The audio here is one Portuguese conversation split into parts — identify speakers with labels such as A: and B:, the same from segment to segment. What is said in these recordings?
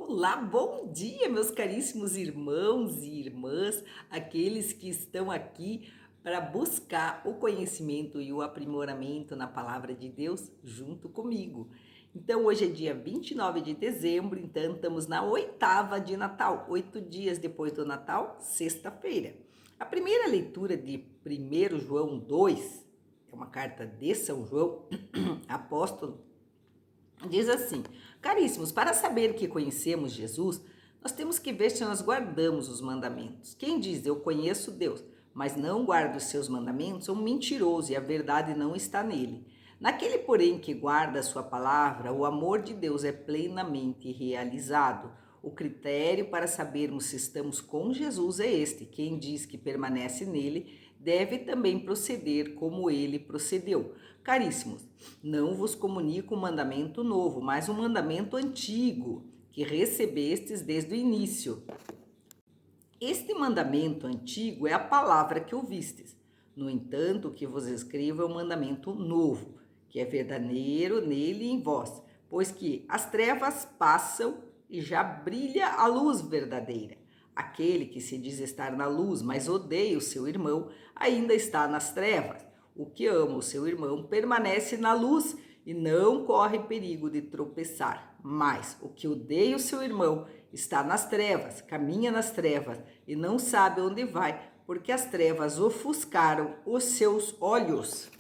A: Olá, bom dia, meus caríssimos irmãos e irmãs, aqueles que estão aqui para buscar o conhecimento e o aprimoramento na palavra de Deus junto comigo. Então, hoje é dia 29 de dezembro, então estamos na oitava de Natal, 8 dias depois do Natal, sexta-feira. A primeira leitura de 1 João 2, é uma carta de São João, apóstolo, diz assim: caríssimos, para saber que conhecemos Jesus, nós temos que ver se nós guardamos os mandamentos. Quem diz eu conheço Deus, mas não guarda os seus mandamentos, é um mentiroso e a verdade não está nele. Naquele, porém, que guarda a sua palavra, o amor de Deus é plenamente realizado. O critério para sabermos se estamos com Jesus é este: quem diz que permanece nele, deve também proceder como ele procedeu. Caríssimos, não vos comunico um mandamento novo, mas um mandamento antigo, que recebestes desde o início. Este mandamento antigo é a palavra que ouvistes. No entanto, o que vos escrevo é um mandamento novo, que é verdadeiro nele e em vós, pois que as trevas passam e já brilha a luz verdadeira. Aquele que se diz estar na luz, mas odeia o seu irmão, ainda está nas trevas. O que ama o seu irmão permanece na luz e não corre perigo de tropeçar. Mas o que odeia o seu irmão está nas trevas, caminha nas trevas e não sabe onde vai, porque as trevas ofuscaram os seus olhos.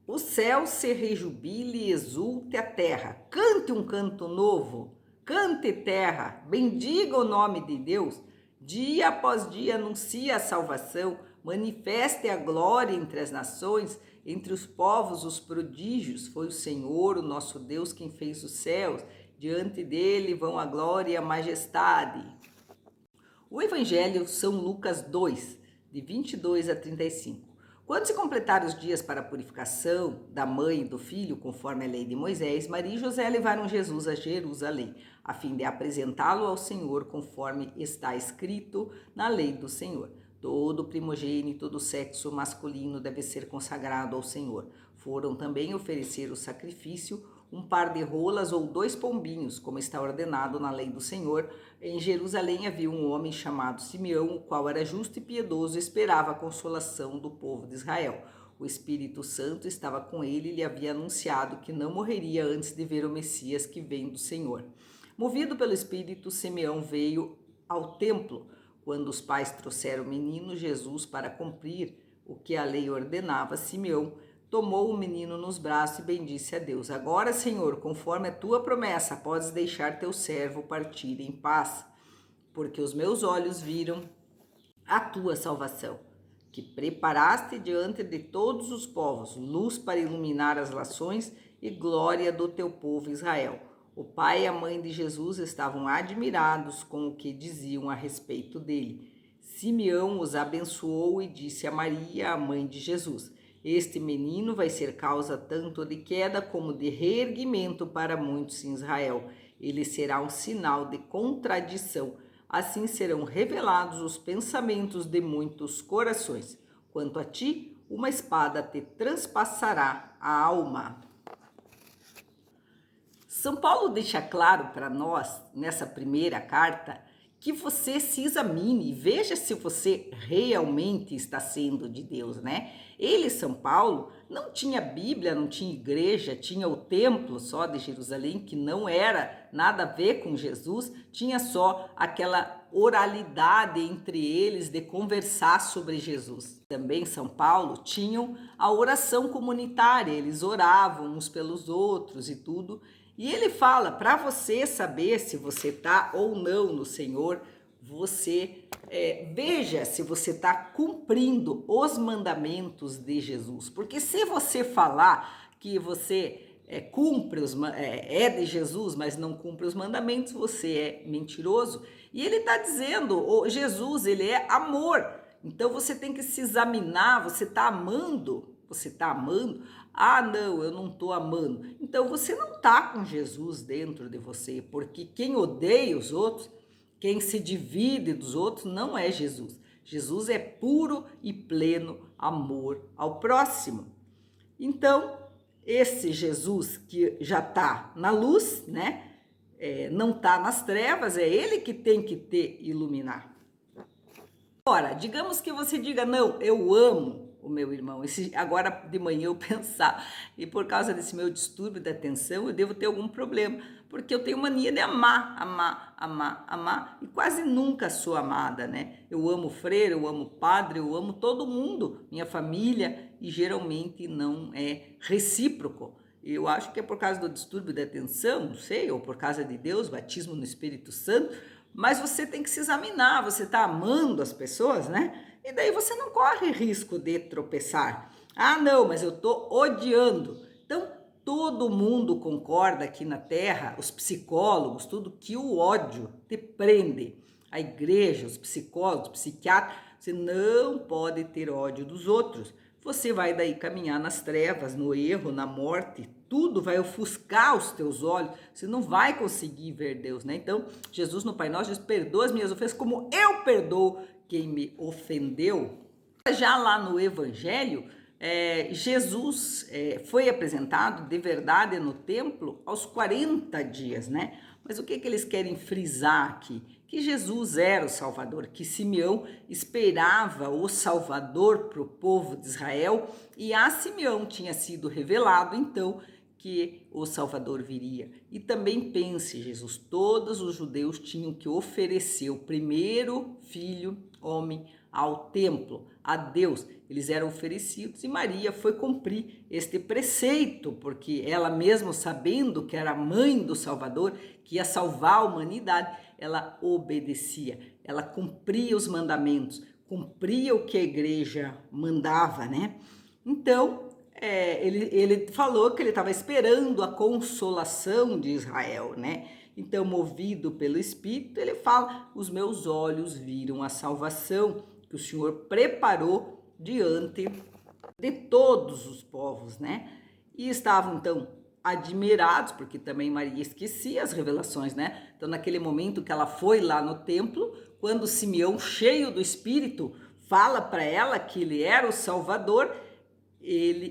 A: O céu se rejubile e exulte a terra. Cante um canto novo, cante terra, bendiga o nome de Deus. Dia após dia anuncia a salvação, manifeste a glória entre as nações, entre os povos os prodígios. Foi o Senhor, o nosso Deus, quem fez os céus. Diante dele vão a glória e a majestade. O Evangelho São Lucas 2, de 22 a 35. Quando se completaram os dias para a purificação da mãe e do filho, conforme a lei de Moisés, Maria e José levaram Jesus a Jerusalém, a fim de apresentá-lo ao Senhor, conforme está escrito na lei do Senhor. Todo primogênito do sexo masculino deve ser consagrado ao Senhor. Foram também oferecer o sacrifício, um par de rolas ou 2 pombinhos, como está ordenado na lei do Senhor. Em Jerusalém havia um homem chamado Simeão, o qual era justo e piedoso e esperava a consolação do povo de Israel. O Espírito Santo estava com ele e lhe havia anunciado que não morreria antes de ver o Messias que vem do Senhor. Movido pelo Espírito, Simeão veio ao templo, quando os pais trouxeram o menino Jesus para cumprir o que a lei ordenava. Simeão tomou o menino nos braços e bendisse a Deus. Agora, Senhor, conforme a tua promessa, podes deixar teu servo partir em paz, porque os meus olhos viram a tua salvação, que preparaste diante de todos os povos, luz para iluminar as nações e glória do teu povo Israel. O pai e a mãe de Jesus estavam admirados com o que diziam a respeito dele. Simeão os abençoou e disse a Maria, a mãe de Jesus: este menino vai ser causa tanto de queda como de reerguimento para muitos em Israel. Ele será um sinal de contradição. Assim serão revelados os pensamentos de muitos corações. Quanto a ti, uma espada te transpassará a alma. São Paulo deixa claro para nós, nessa primeira carta, que você se examine e veja se você realmente está sendo de Deus, né? Ele, São Paulo, não tinha Bíblia, não tinha igreja, tinha o templo só de Jerusalém, que não era nada a ver com Jesus, tinha só aquela oralidade entre eles de conversar sobre Jesus. Também São Paulo tinham a oração comunitária, eles oravam uns pelos outros e tudo. E ele fala, para você saber se você está ou não no Senhor, você veja se você está cumprindo os mandamentos de Jesus. Porque se você falar que você cumpre é de Jesus, mas não cumpre os mandamentos, você é mentiroso. E ele está dizendo, Jesus, ele é amor. Então você tem que se examinar, você está amando? Você está amando? Ah, não, eu não estou amando. Então você não está com Jesus dentro de você, porque quem odeia os outros, quem se divide dos outros, não é Jesus. Jesus é puro e pleno amor ao próximo. Então, esse Jesus que já está na luz, né? não está nas trevas, é ele que tem que te iluminar. Agora, digamos que você diga, não, eu amo o meu irmão. Agora de manhã eu pensar, e por causa desse meu distúrbio da atenção, eu devo ter algum problema, porque eu tenho mania de amar, amar, amar, amar, e quase nunca sou amada, né? Eu amo o freira, eu amo o padre, eu amo todo mundo, minha família, e geralmente não é recíproco. Eu acho que é por causa do distúrbio da atenção, não sei, ou por causa de Deus, batismo no Espírito Santo, mas você tem que se examinar, você está amando as pessoas, né? E daí você não corre risco de tropeçar. Ah, não, mas eu estou odiando. Então, todo mundo concorda aqui na Terra, os psicólogos, tudo, que o ódio te prende. A igreja, os psicólogos, os psiquiatras, você não pode ter ódio dos outros. Você vai daí caminhar nas trevas, no erro, na morte, tudo vai ofuscar os teus olhos, você não vai conseguir ver Deus, né? Então, Jesus no Pai Nosso diz, perdoa as minhas ofensas como eu perdoo quem me ofendeu. Já lá no Evangelho, Jesus foi apresentado de verdade no templo aos 40 dias, né? Mas o que eles querem frisar aqui? Que Jesus era o Salvador, que Simeão esperava o Salvador para o povo de Israel, e a Simeão tinha sido revelado, então, que o Salvador viria. E também pense, Jesus, todos os judeus tinham que oferecer o primeiro filho, homem, ao templo, a Deus. Eles eram oferecidos e Maria foi cumprir este preceito, porque ela mesma, sabendo que era mãe do Salvador, que ia salvar a humanidade, ela obedecia, ela cumpria os mandamentos, cumpria o que a igreja mandava, né? Então, ele falou que ele estava esperando a consolação de Israel, né? Então, movido pelo Espírito, ele fala, os meus olhos viram a salvação que o Senhor preparou diante de todos os povos, né? E estavam, então, admirados, porque também Maria esquecia as revelações, né? Então, naquele momento que ela foi lá no templo, quando Simeão, cheio do Espírito, fala para ela que ele era o Salvador,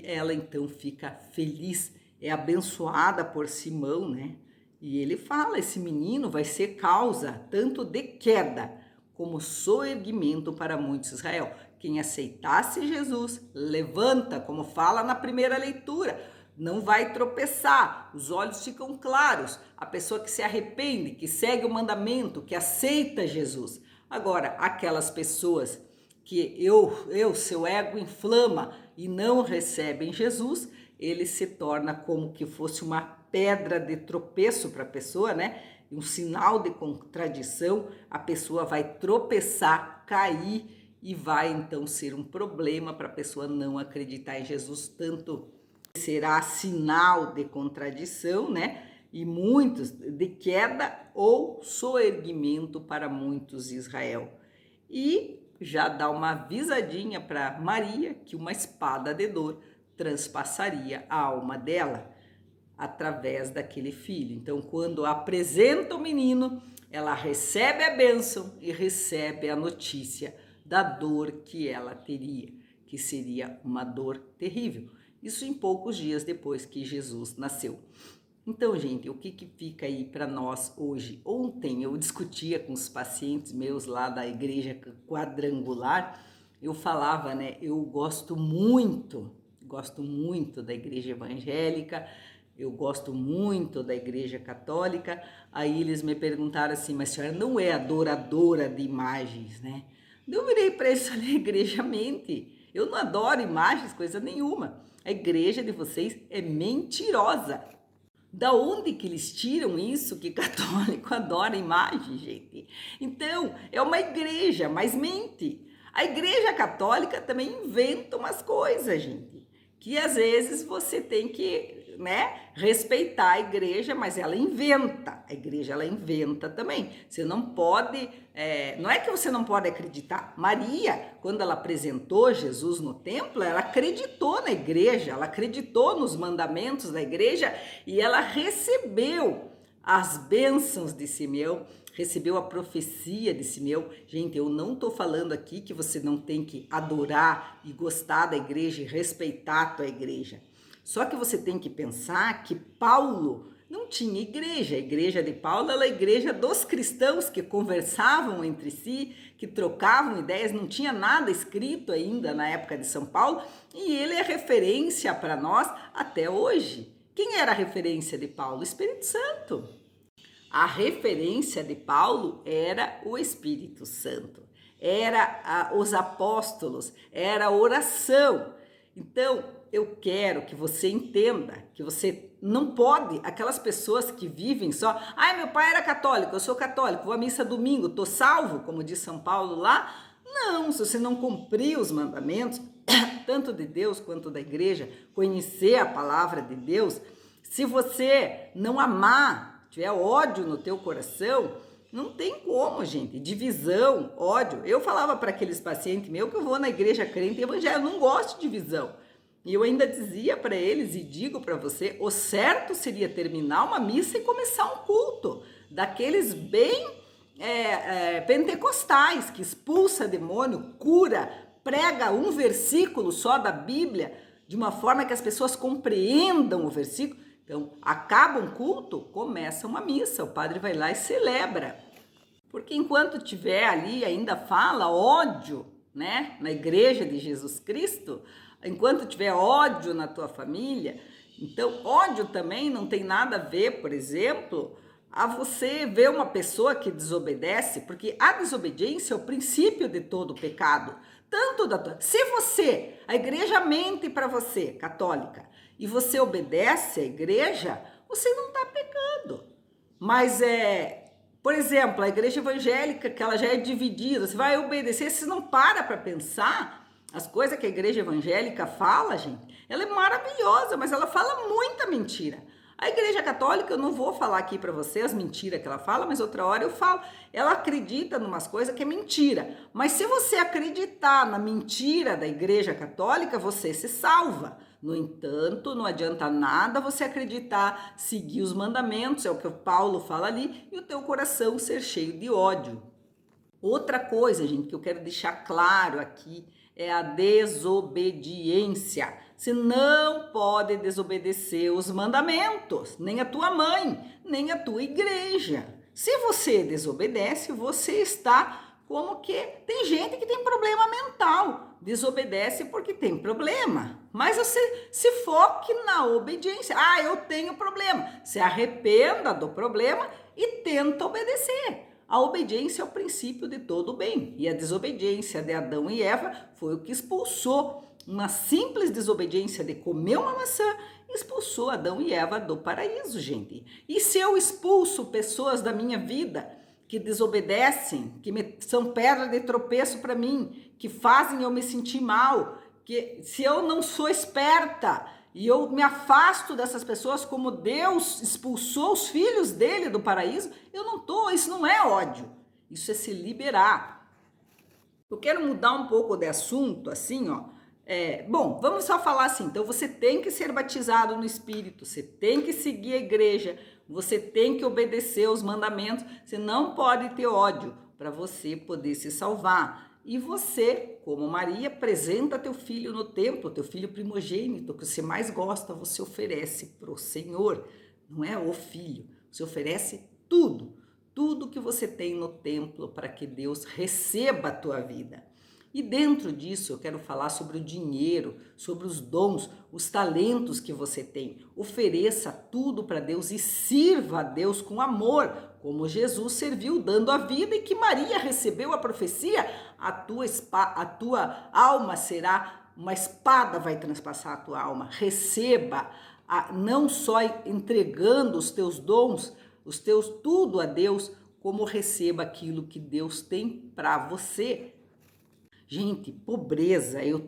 A: ela então fica feliz, é abençoada por Simão, né? E ele fala, esse menino vai ser causa tanto de queda como soerguimento para muitos Israel. Quem aceitasse Jesus, levanta, como fala na primeira leitura, não vai tropeçar, os olhos ficam claros, a pessoa que se arrepende, que segue o mandamento, que aceita Jesus. Agora, aquelas pessoas que seu ego inflama e não recebem Jesus, ele se torna como que fosse uma pedra de tropeço para a pessoa, né? Um sinal de contradição, a pessoa vai tropeçar, cair e vai então ser um problema para a pessoa não acreditar em Jesus, tanto será sinal de contradição, né? E muitos de queda ou soerguimento para muitos Israel. E já dá uma avisadinha para Maria que uma espada de dor transpassaria a alma dela através daquele filho. Então, quando apresenta o menino, ela recebe a bênção e recebe a notícia da dor que ela teria, que seria uma dor terrível. Isso em poucos dias depois que Jesus nasceu. Então, gente, o que fica aí para nós hoje? Ontem eu discutia com os pacientes meus lá da igreja quadrangular, eu falava, né, eu gosto muito da igreja evangélica, eu gosto muito da igreja católica. Aí eles me perguntaram assim, mas a senhora não é adoradora de imagens, né? Eu virei para eles e falei, igreja mente, eu não adoro imagens, coisa nenhuma. A igreja de vocês é mentirosa. Da onde que eles tiram isso que católico adora imagem, gente? Então, é uma igreja, mas mente. A igreja católica também inventa umas coisas, gente, que às vezes você tem que, né, respeitar a igreja, mas ela inventa. A igreja, ela inventa também. Você não pode, não é que você não pode acreditar. Maria, quando ela apresentou Jesus no templo, ela acreditou na igreja, ela acreditou nos mandamentos da igreja e ela recebeu as bênçãos de Simeão, recebeu a profecia de Simeão. Gente, eu não estou falando aqui que você não tem que adorar e gostar da igreja e respeitar a tua igreja. Só que você tem que pensar que Paulo não tinha igreja. A igreja de Paulo era a igreja dos cristãos que conversavam entre si, que trocavam ideias, não tinha nada escrito ainda na época de São Paulo, e ele é referência para nós até hoje. Quem era a referência de Paulo? O Espírito Santo. A referência de Paulo era o Espírito Santo, era os apóstolos, era a oração. Então, eu quero que você entenda que você não pode, aquelas pessoas que vivem só, ai, meu pai era católico, eu sou católico, vou à missa domingo, tô salvo, como diz São Paulo lá. Não, se você não cumprir os mandamentos, tanto de Deus quanto da igreja, conhecer a palavra de Deus, se você não amar, tiver ódio no teu coração, não tem como, gente. Divisão, ódio. Eu falava para aqueles pacientes meus que eu vou na igreja crente evangélica, eu não gosto de divisão. E eu ainda dizia para eles e digo para você, o certo seria terminar uma missa e começar um culto, daqueles bem pentecostais, que expulsa demônio, cura, prega um versículo só da Bíblia, de uma forma que as pessoas compreendam o versículo. Então, acaba um culto, começa uma missa, o padre vai lá e celebra. Porque enquanto tiver ali, ainda fala ódio, né, na igreja de Jesus Cristo, enquanto tiver ódio na tua família, então ódio também não tem nada a ver, por exemplo, a você ver uma pessoa que desobedece, porque a desobediência é o princípio de todo pecado. Tanto se você, a igreja mente para você, católica, e você obedece à igreja, você não está pecando. Mas por exemplo, a igreja evangélica, que ela já é dividida, você vai obedecer, você não para pensar as coisas que a igreja evangélica fala, gente. Ela é maravilhosa, mas ela fala muita mentira. A igreja católica, eu não vou falar aqui para você as mentiras que ela fala, mas outra hora eu falo. Ela acredita em umas coisas que é mentira. Mas se você acreditar na mentira da igreja católica, você se salva. No entanto, não adianta nada você acreditar, seguir os mandamentos, é o que o Paulo fala ali, e o teu coração ser cheio de ódio. Outra coisa, gente, que eu quero deixar claro aqui, é a desobediência. Você não pode desobedecer os mandamentos, nem a tua mãe, nem a tua igreja. Se você desobedece, você está como que... Tem gente que tem problema mental, desobedece porque tem problema. Mas você se foque na obediência. Ah, eu tenho problema. Se arrependa do problema e tenta obedecer. A obediência é o princípio de todo o bem. E a desobediência de Adão e Eva foi o que expulsou. Uma simples desobediência de comer uma maçã expulsou Adão e Eva do paraíso, gente. E se eu expulso pessoas da minha vida que desobedecem, que são pedra de tropeço para mim, que fazem eu me sentir mal, que se eu não sou esperta e eu me afasto dessas pessoas como Deus expulsou os filhos dele do paraíso, isso não é ódio, isso é se liberar. Eu quero mudar um pouco de assunto, assim, ó. Bom, vamos só falar assim, então você tem que ser batizado no Espírito, você tem que seguir a igreja, você tem que obedecer os mandamentos, você não pode ter ódio para você poder se salvar. E você, como Maria, apresenta teu filho no templo, teu filho primogênito, que você mais gosta, você oferece para o Senhor, não é o filho, você oferece tudo que você tem no templo para que Deus receba a tua vida. E dentro disso eu quero falar sobre o dinheiro, sobre os dons, os talentos que você tem. Ofereça tudo para Deus e sirva a Deus com amor, como Jesus serviu dando a vida e que Maria recebeu a profecia. A tua alma será uma espada, vai transpassar a tua alma. Receba, não só entregando os teus dons, tudo a Deus, como receba aquilo que Deus tem para você. Gente, pobreza, eu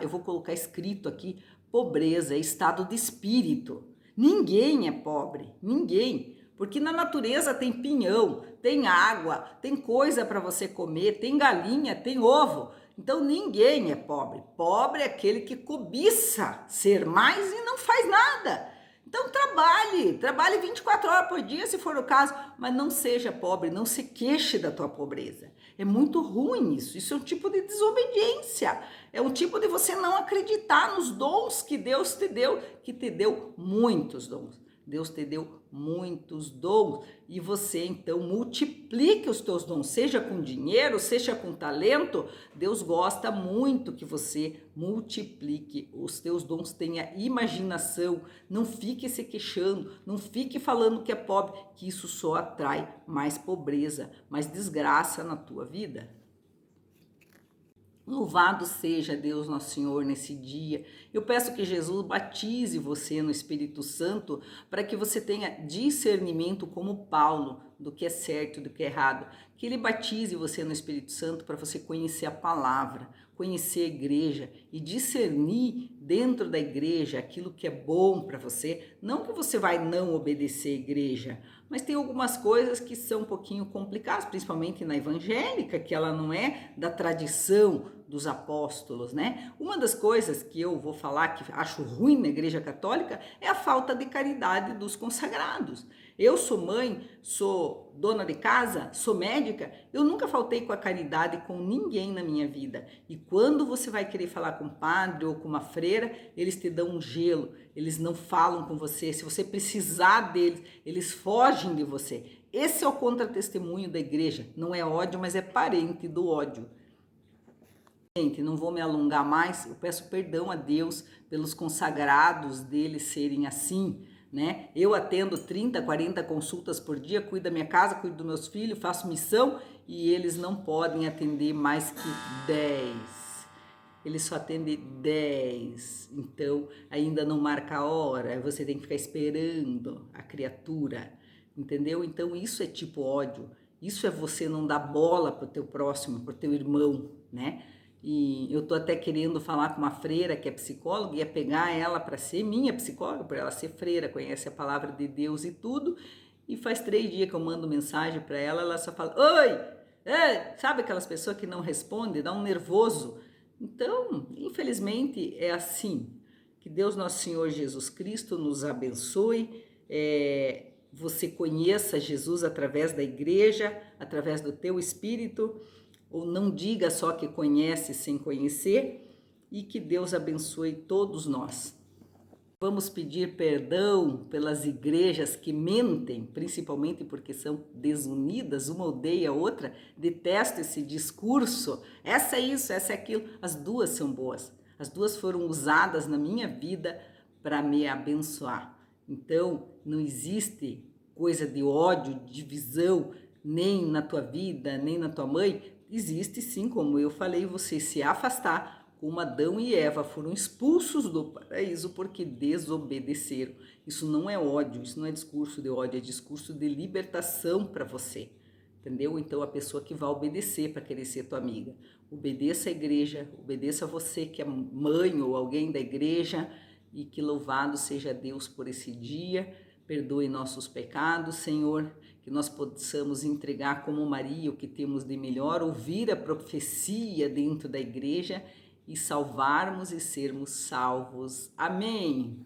A: vou colocar escrito aqui, pobreza é estado de espírito. Ninguém é pobre, ninguém. Porque na natureza tem pinhão, tem água, tem coisa para você comer, tem galinha, tem ovo. Então ninguém é pobre. Pobre é aquele que cobiça ser mais e não faz nada. Então trabalhe 24 horas por dia, se for o caso, mas não seja pobre, não se queixe da tua pobreza. É muito ruim isso é um tipo de desobediência, é um tipo de você não acreditar nos dons que Deus te deu, que te deu muitos dons. Deus te deu muitos dons e você então multiplique os teus dons, seja com dinheiro, seja com talento. Deus gosta muito que você multiplique os teus dons, tenha imaginação, não fique se queixando, não fique falando que é pobre, que isso só atrai mais pobreza, mais desgraça na tua vida. Louvado seja Deus Nosso Senhor nesse dia. Eu peço que Jesus batize você no Espírito Santo para que você tenha discernimento como Paulo do que é certo e do que é errado. Que Ele batize você no Espírito Santo para você conhecer a palavra, conhecer a igreja e discernir dentro da igreja aquilo que é bom para você. Não que você vai não obedecer a igreja, mas tem algumas coisas que são um pouquinho complicadas, principalmente na evangélica, que ela não é da tradição dos apóstolos, né? Uma das coisas que eu vou falar que acho ruim na igreja católica é a falta de caridade dos consagrados. Eu sou mãe, sou dona de casa, sou médica, eu nunca faltei com a caridade com ninguém na minha vida. E quando você vai querer falar com um padre ou com uma freira, eles te dão um gelo, eles não falam com você. Se você precisar deles, eles fogem de você. Esse é o contra-testemunho da igreja. Não é ódio, mas é parente do ódio. Gente, não vou me alongar mais, eu peço perdão a Deus pelos consagrados deles serem assim, né? Eu atendo 30, 40 consultas por dia, cuido da minha casa, cuido dos meus filhos, faço missão e eles não podem atender mais que 10. Eles só atendem 10, então ainda não marca a hora, você tem que ficar esperando a criatura, entendeu? Então isso é tipo ódio, isso é você não dar bola pro teu próximo, pro teu irmão, né? E eu tô até querendo falar com uma freira que é psicóloga, ia pegar ela para ser minha psicóloga, para ela ser freira, conhece a palavra de Deus e tudo. E faz 3 dias que eu mando mensagem para ela, ela só fala: oi, sabe aquelas pessoas que não respondem, dá um nervoso. Então, infelizmente é assim. Que Deus Nosso Senhor Jesus Cristo nos abençoe. Você conheça Jesus através da igreja, através do teu espírito. Ou não diga só que conhece sem conhecer, e que Deus abençoe todos nós. Vamos pedir perdão pelas igrejas que mentem, principalmente porque são desunidas, uma odeia a outra. Detesto esse discurso, essa é isso, essa é aquilo. As duas são boas, as duas foram usadas na minha vida para me abençoar. Então, não existe coisa de ódio, divisão, nem na tua vida, nem na tua mãe. Existe sim, como eu falei, você se afastar, como Adão e Eva foram expulsos do paraíso porque desobedeceram. Isso não é ódio, isso não é discurso de ódio, é discurso de libertação para você, entendeu? Então a pessoa que vai obedecer para querer ser tua amiga, obedeça a igreja, obedeça a você que é mãe ou alguém da igreja, e que louvado seja Deus por esse dia. Perdoe nossos pecados, Senhor, que nós possamos entregar como Maria o que temos de melhor, ouvir a profecia dentro da igreja e salvarmos e sermos salvos. Amém.